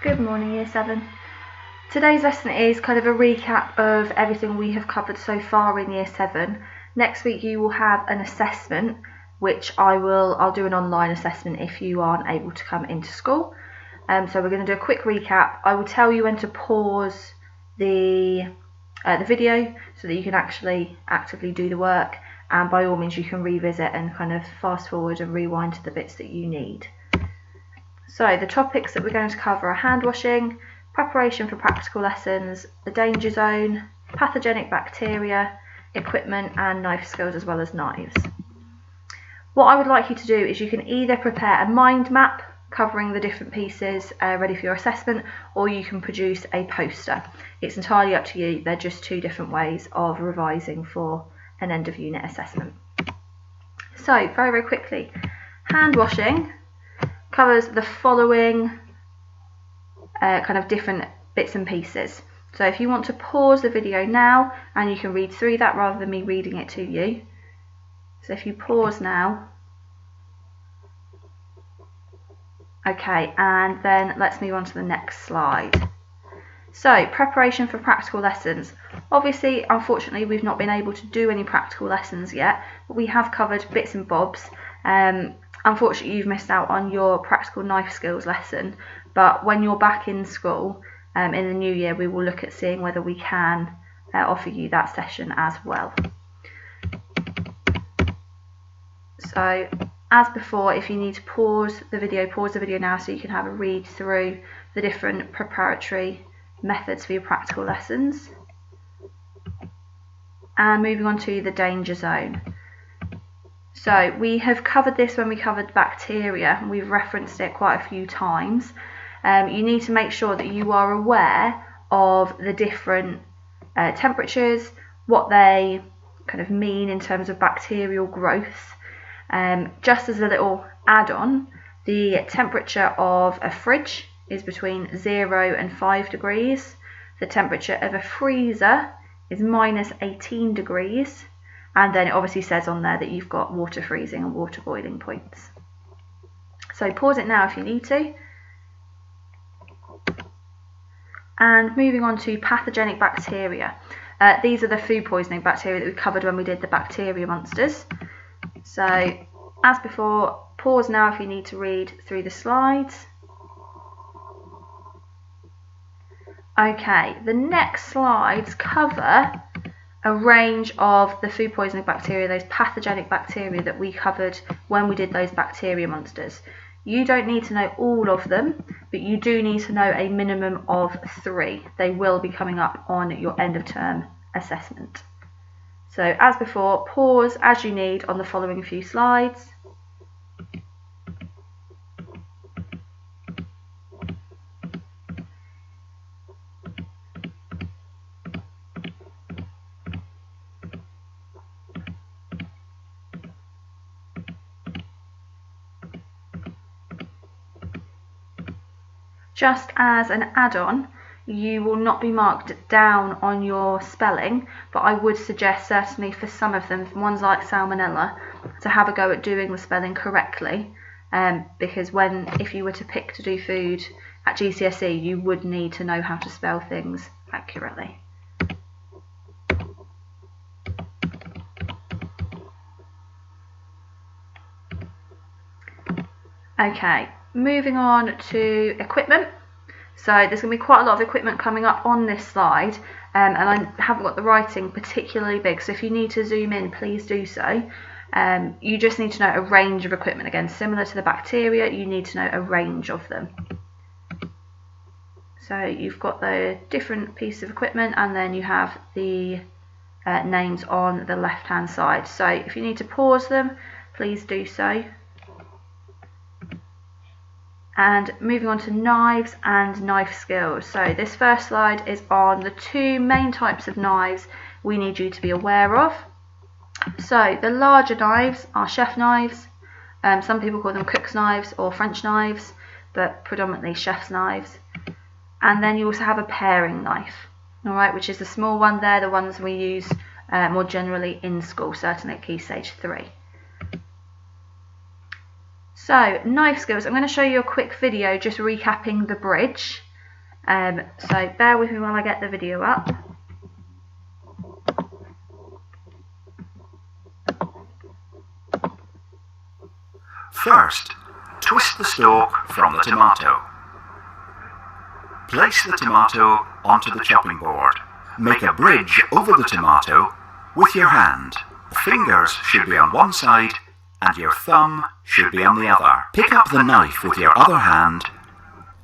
Good morning, Year 7. Today's lesson is kind of a recap of everything we have covered so far in Year 7. Next week you will have an assessment, which I'll do an online assessment if you aren't able to come into school. So we're going to do a quick recap. I will tell you when to pause the video so that you can actually actively do the work, and by all means you can revisit and kind of fast forward and rewind to the bits that you need. So the topics that we're going to cover are hand washing, preparation for practical lessons, the danger zone, pathogenic bacteria, equipment and knife skills, as well as knives. What I would like you to do is you can either prepare a mind map covering the different pieces ready for your assessment, or you can produce a poster. It's entirely up to you. They're just two different ways of revising for an end of unit assessment. So very, very quickly, hand washing covers the following kind of different bits and pieces. So if you want to pause the video now, and you can read through that rather than me reading it to you. So if you pause now. Okay, and then let's move on to the next slide. So preparation for practical lessons. Obviously, unfortunately, we've not been able to do any practical lessons yet, but we have covered bits and bobs. Unfortunately, you've missed out on your practical knife skills lesson, but when you're back in school in the new year, we will look at seeing whether we can offer you that session as well. So as before, if you need to pause the video now so you can have a read through the different preparatory methods for your practical lessons. And moving on to the danger zone. So we have covered this when we covered bacteria, and we've referenced it quite a few times. You need to make sure that you are aware of the different temperatures, what they kind of mean in terms of bacterial growth. Just as a little add-on, the temperature of a fridge is between 0 and 5 degrees. The temperature of a freezer is minus 18 degrees. And then it obviously says on there that you've got water freezing and water boiling points. So pause it now if you need to. And moving on to pathogenic bacteria. These are the food poisoning bacteria that we covered when we did the bacteria monsters. So as before, pause now if you need to read through the slides. Okay, the next slides cover a range of the food poisoning bacteria, those pathogenic bacteria that we covered when we did those bacteria monsters. You don't need to know all of them, but you do need to know a minimum of 3. They will be coming up on your end of term assessment. So as before, pause as you need on the following few slides. Just as an add-on, you will not be marked down on your spelling, but I would suggest certainly for some of them, ones like Salmonella, to have a go at doing the spelling correctly, because if you were to pick to do food at GCSE, you would need to know how to spell things accurately. Okay, moving on to equipment. So there's going to be quite a lot of equipment coming up on this slide, and I haven't got the writing particularly big, so if you need to zoom in, please do so. You just need to know a range of equipment. Again, similar to the bacteria, you need to know a range of them. So you've got the different pieces of equipment, and then you have the names on the left hand side. So if you need to pause them, please do so. And moving on to knives and knife skills. So this first slide is on the 2 main types of knives we need you to be aware of. So the larger knives are chef knives. Some people call them cook's knives or French knives, but predominantly chef's knives. And then you also have a paring knife, all right, which is the small one there, the ones we use more generally in school, certainly at Key Stage 3. So, knife skills. I'm going to show you a quick video just recapping the bridge. So bear with me while I get the video up. First, twist the stalk from the tomato. Place the tomato onto the chopping board. Make a bridge over the tomato with your hand. The fingers should be on one side and your thumb should be on the other. Pick up the knife with your other hand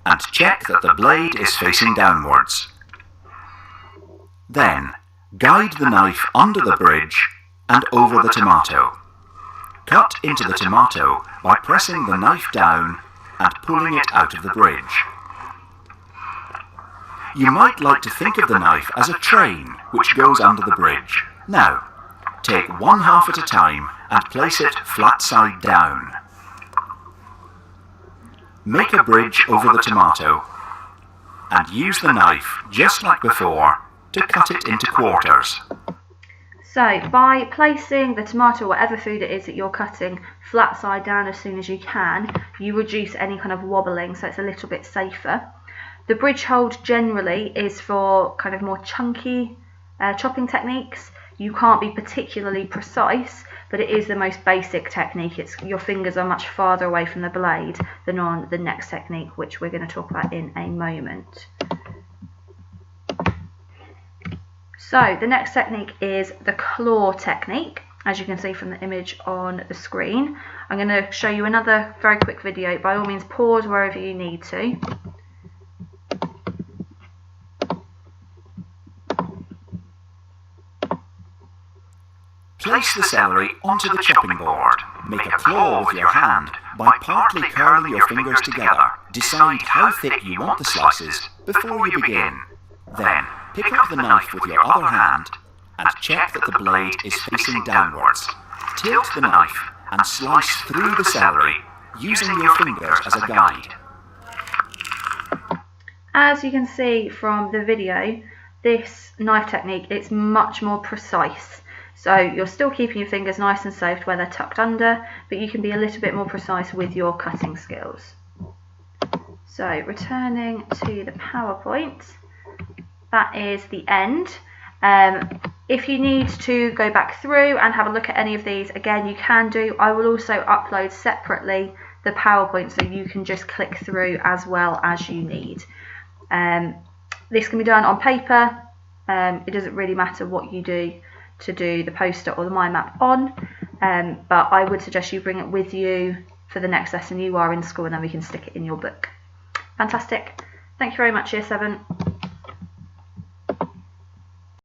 and check that the blade is facing downwards. Then, guide the knife under the bridge and over the tomato. Cut into the tomato by pressing the knife down and pulling it out of the bridge. You might like to think of the knife as a train which goes under the bridge. Now, take one half at a time and place it flat side down. Make a bridge over the tomato and use the knife, just like before, to cut it into quarters. So by placing the tomato, whatever food it is that you're cutting, flat side down as soon as you can, you reduce any kind of wobbling, so it's a little bit safer. The bridge hold generally is for kind of more chunky chopping techniques. You can't be particularly precise, but it is the most basic technique. Your fingers are much farther away from the blade than on the next technique, which we're going to talk about in a moment. So the next technique is the claw technique, as you can see from the image on the screen. I'm going to show you another very quick video. By all means, pause wherever you need to. Place the celery onto the chopping board. Make a claw with your hand by partly curling your fingers together. Decide how thick you want the slices before you begin. Then, pick up the knife with your other hand and check that the blade is facing downwards. Tilt the knife and slice through the celery using your fingers as a guide. As you can see from the video, this knife technique, it's much more precise. So you're still keeping your fingers nice and safe where they're tucked under, but you can be a little bit more precise with your cutting skills. So returning to the PowerPoint, that is the end. If you need to go back through and have a look at any of these, again, you can do. I will also upload separately the PowerPoint so you can just click through as well as you need. This can be done on paper. It doesn't really matter what you do to do the poster or the mind map on, but I would suggest you bring it with you for the next lesson you are in school, and then we can stick it in your book. Fantastic. Thank you very much, Year 7.